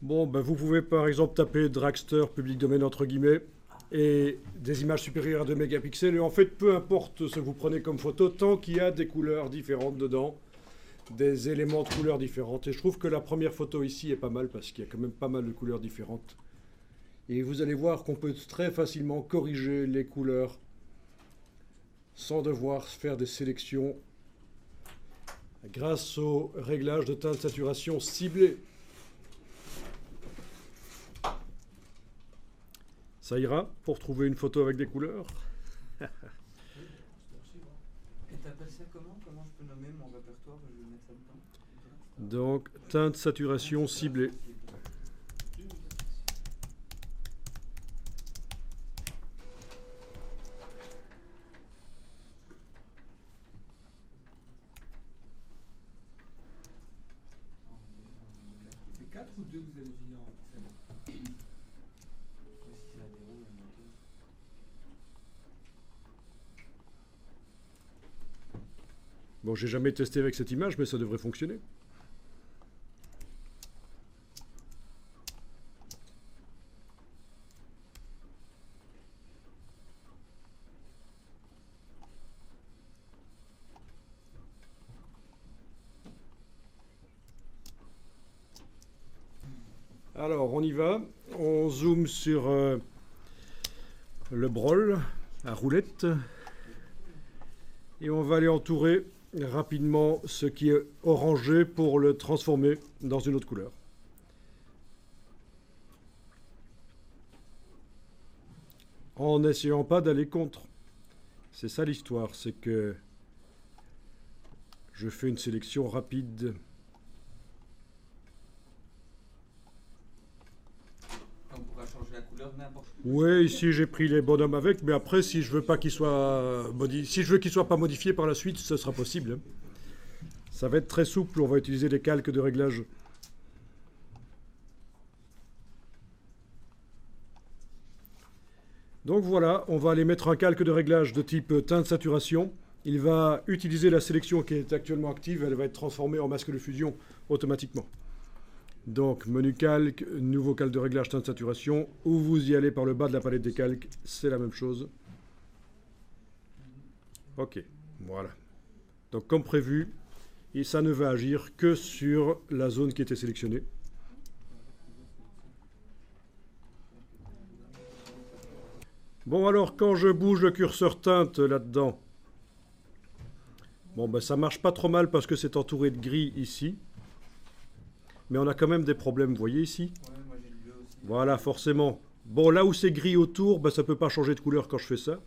Bon, ben, vous pouvez par exemple taper dragster, public domaine entre guillemets, et des images supérieures à 2 mégapixels. Et en fait, peu importe ce que vous prenez comme photo, tant qu'il y a des couleurs différentes dedans, des éléments de couleurs différentes. Et je trouve que la première photo ici est pas mal parce qu'il y a quand même pas mal de couleurs différentes. Et vous allez voir qu'on peut très facilement corriger les couleurs sans devoir faire des sélections grâce au réglage de teinte de saturation ciblé. Ça ira pour trouver une photo avec des couleurs. Et t'appelles ça comment? Comment je peux nommer mon répertoire? Je vais mettre ça dedans. Donc, teinte saturation ciblée. C'est 4 ou 2 que vous avez mis en pixels? Bon, j'ai jamais testé avec cette image, mais ça devrait fonctionner. Alors, on y va. On zoome sur le brol à roulette. Et on va aller entourer rapidement ce qui est orangé pour le transformer dans une autre couleur. En n'essayant pas d'aller contre. C'est ça l'histoire, c'est que je fais une sélection rapide. On pourra changer la couleur n'importe où. Oui, ici j'ai pris les bonhommes avec, mais après si je veux pas qu'ils soient si je veux qu'ils soient pas modifiés par la suite, ce sera possible. Ça va être très souple, on va utiliser des calques de réglage. Donc voilà, on va aller mettre un calque de réglage de type teinte saturation. Il va utiliser la sélection qui est actuellement active, elle va être transformée en masque de fusion automatiquement. Donc menu calque, nouveau calque de réglage teinte saturation, ou vous y allez par le bas de la palette des calques, c'est la même chose. Ok, voilà. Donc comme prévu, et ça ne va agir que sur la zone qui était sélectionnée. Bon alors, quand je bouge le curseur teinte là-dedans, bon ben ça marche pas trop mal parce que c'est entouré de gris ici. Mais on a quand même des problèmes, vous voyez ici? Ouais, moi j'ai le bleu aussi. Voilà, forcément. Bon, là où c'est gris autour, ben, ça ne peut pas changer de couleur quand je fais ça.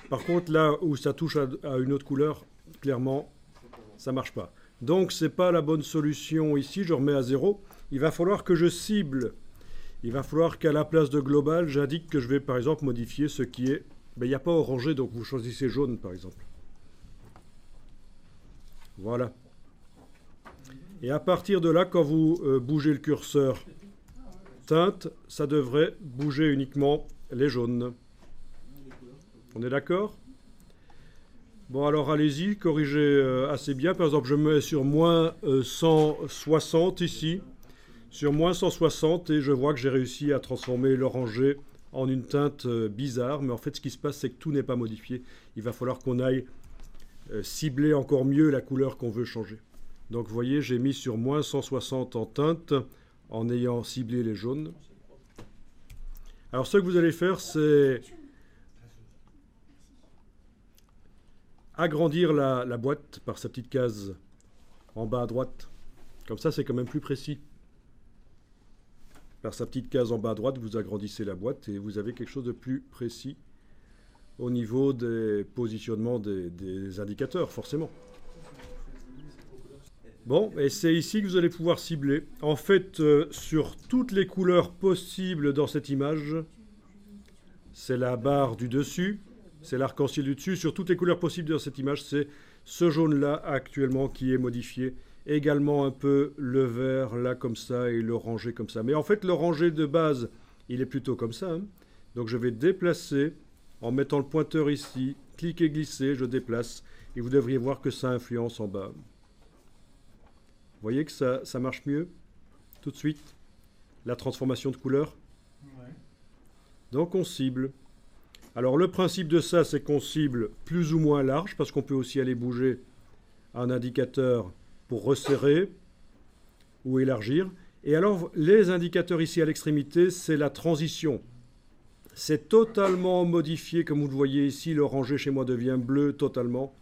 Par contre, là où ça touche à une autre couleur, clairement, ça ne marche pas. Donc, ce n'est pas la bonne solution ici. Je remets à 0. Il va falloir que je cible. Il va falloir qu'à la place de global, j'indique que je vais, par exemple, modifier ce qui est... Ben, il n'y a pas orangé, donc vous choisissez jaune, par exemple. Voilà. Et à partir de là, quand vous bougez le curseur teinte, ça devrait bouger uniquement les jaunes. On est d'accord? Bon, alors allez-y, corrigez assez bien. Par exemple, je me mets sur moins 160 ici, sur moins 160, et je vois que j'ai réussi à transformer l'orangé en une teinte bizarre. Mais en fait, ce qui se passe, c'est que tout n'est pas modifié. Il va falloir qu'on aille cibler encore mieux la couleur qu'on veut changer. Donc vous voyez, j'ai mis sur moins 160 en teinte, en ayant ciblé les jaunes. Alors ce que vous allez faire, c'est agrandir la boîte par sa petite case en bas à droite. Comme ça, c'est quand même plus précis. Par sa petite case en bas à droite, vous agrandissez la boîte et vous avez quelque chose de plus précis au niveau des positionnements des indicateurs, forcément. Bon, et c'est ici que vous allez pouvoir cibler. En fait, sur toutes les couleurs possibles dans cette image, c'est la barre du dessus, c'est l'arc-en-ciel du dessus. Sur toutes les couleurs possibles dans cette image, c'est ce jaune-là actuellement qui est modifié. Également un peu le vert là comme ça et l'orangé comme ça. Mais en fait, l'orangé de base, il est plutôt comme ça. Hein. Donc je vais déplacer en mettant le pointeur ici, cliquer, glisser, je déplace. Et vous devriez voir que ça influence en bas. Vous voyez que ça marche mieux tout de suite. la transformation de couleur. Ouais. Donc on cible. Alors le principe de ça, c'est qu'on cible plus ou moins large, parce qu'on peut aussi aller bouger un indicateur pour resserrer ou élargir. Et alors les indicateurs ici à l'extrémité, c'est la transition. C'est totalement modifié, comme vous le voyez ici, l'orangé chez moi devient bleu totalement.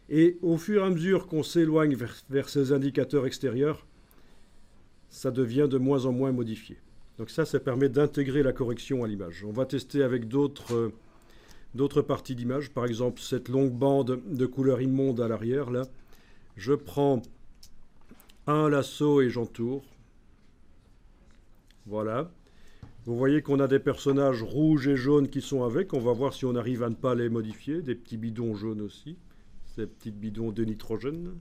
Et au fur et à mesure qu'on s'éloigne vers ces indicateurs extérieurs, ça devient de moins en moins modifié. Donc ça permet d'intégrer la correction à l'image. On va tester avec d'autres parties d'image. Par exemple, cette longue bande de couleur immonde à l'arrière, là. Je prends un lasso et j'entoure. Voilà. Vous voyez qu'on a des personnages rouges et jaunes qui sont avec. On va voir si on arrive à ne pas les modifier. Des petits bidons jaunes aussi. Ces petits bidons de nitrogène.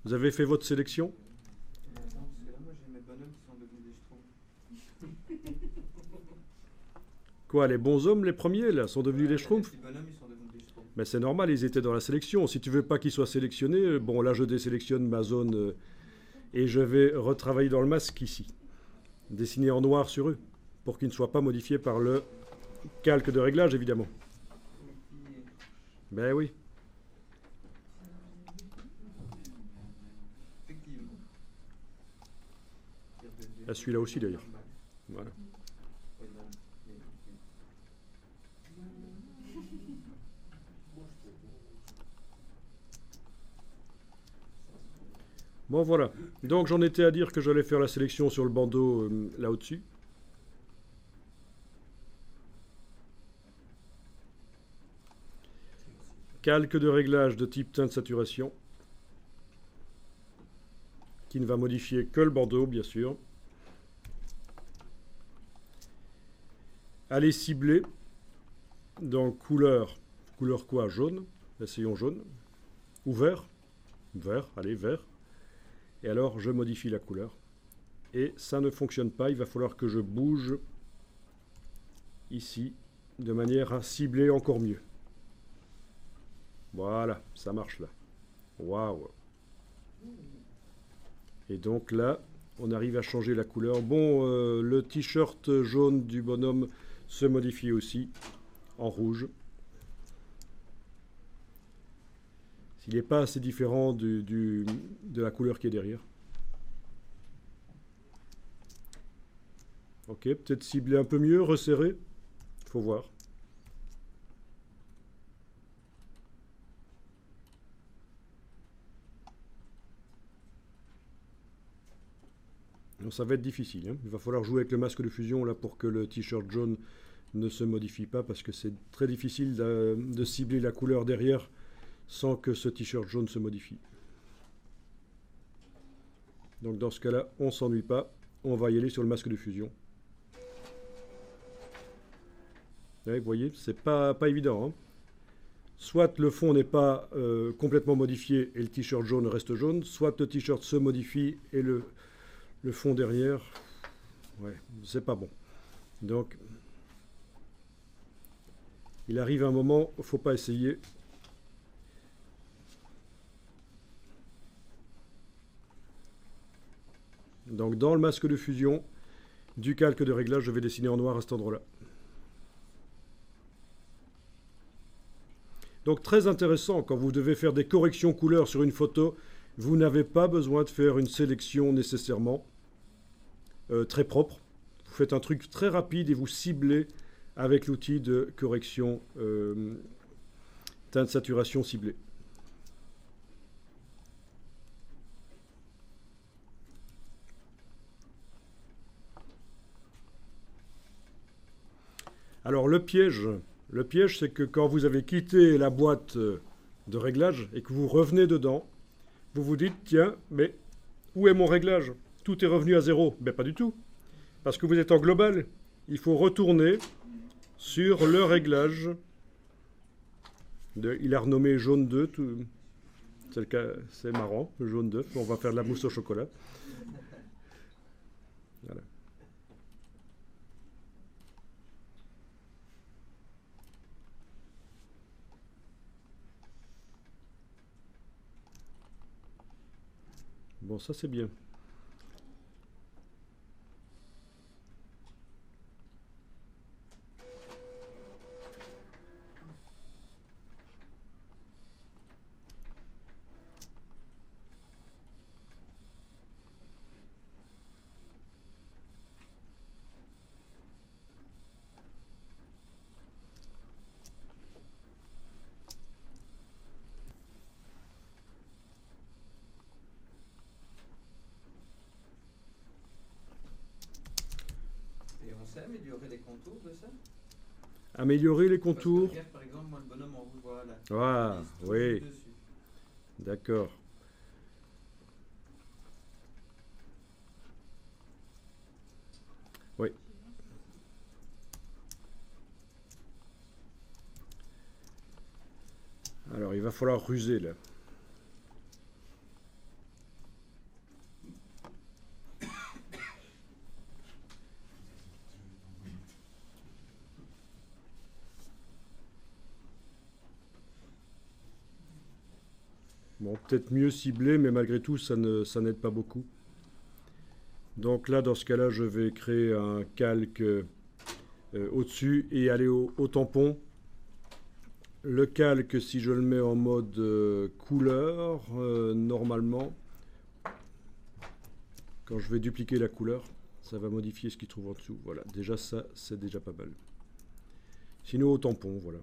Vous avez fait votre sélection? Attends, parce que là, moi, j'ai mes bonhommes qui sont devenus des schtroumpfs. Quoi, les bons hommes, les premiers, là, sont devenus des schtroumpfs? Les petits bonhommes, ils sont devenus des schtroumpfs. Mais c'est normal, ils étaient dans la sélection. Si tu veux pas qu'ils soient sélectionnés, bon, là, je désélectionne ma zone et je vais retravailler dans le masque ici. Dessiner en noir sur eux, pour qu'ils ne soient pas modifiés par le calque de réglage, évidemment. Ben oui. Effectivement. Ah, celui-là aussi, d'ailleurs. Voilà. Bon, voilà. Donc, j'en étais à dire que j'allais faire la sélection sur le bandeau là au-dessus. Calque de réglage de type teinte saturation, qui ne va modifier que le bandeau, bien sûr. Allez cibler. Donc, couleur quoi? Jaune. Essayons jaune. Ou vert. Vert, allez, vert. Et alors, je modifie la couleur. Et ça ne fonctionne pas. Il va falloir que je bouge ici, de manière à cibler encore mieux. Voilà, ça marche là. Waouh! Et donc là, on arrive à changer la couleur. Bon, le t-shirt jaune du bonhomme se modifie aussi en rouge. S'il n'est pas assez différent de la couleur qui est derrière. Ok, peut-être cibler un peu mieux, resserrer. Il faut voir. Donc ça va être difficile, hein. Il va falloir jouer avec le masque de fusion là pour que le t-shirt jaune ne se modifie pas, parce que c'est très difficile de cibler la couleur derrière sans que ce t-shirt jaune se modifie. Donc dans ce cas-là, on ne s'ennuie pas. On va y aller sur le masque de fusion. Ouais, vous voyez, c'est pas évident, hein. Soit le fond n'est pas complètement modifié et le t-shirt jaune reste jaune, soit le t-shirt se modifie et le fond derrière, ouais, c'est pas bon. Donc, il arrive un moment, il ne faut pas essayer. Donc, dans le masque de fusion, du calque de réglage, je vais dessiner en noir à cet endroit-là. Donc, très intéressant, quand vous devez faire des corrections couleurs sur une photo, vous n'avez pas besoin de faire une sélection nécessairement très propre. Vous faites un truc très rapide et vous ciblez avec l'outil de correction teinte saturation ciblée. Alors le piège, c'est que quand vous avez quitté la boîte de réglage et que vous revenez dedans, vous vous dites, tiens, mais où est mon réglage? Tout est revenu à zéro. Mais pas du tout. Parce que vous êtes en global. Il faut retourner sur le réglage. Il a renommé jaune 2. C'est marrant, le jaune 2. On va faire de la mousse au chocolat. Voilà. Bon, ça c'est bien. c'est améliorer les contours de ça? Améliorer les Parce que contours. regarde, par exemple, moi le bonhomme en rouge, voilà. Ah, Il se oui, tourne dessus. d'accord. Oui. Alors, il va falloir ruser là. Bon, peut-être mieux ciblé, mais malgré tout, ça n'aide pas beaucoup. Donc là, dans ce cas-là, je vais créer un calque au-dessus et aller au tampon. Le calque, si je le mets en mode couleur, normalement, quand je vais dupliquer la couleur, ça va modifier ce qu'il trouve en dessous. Voilà, déjà ça, c'est déjà pas mal. Sinon au tampon, voilà.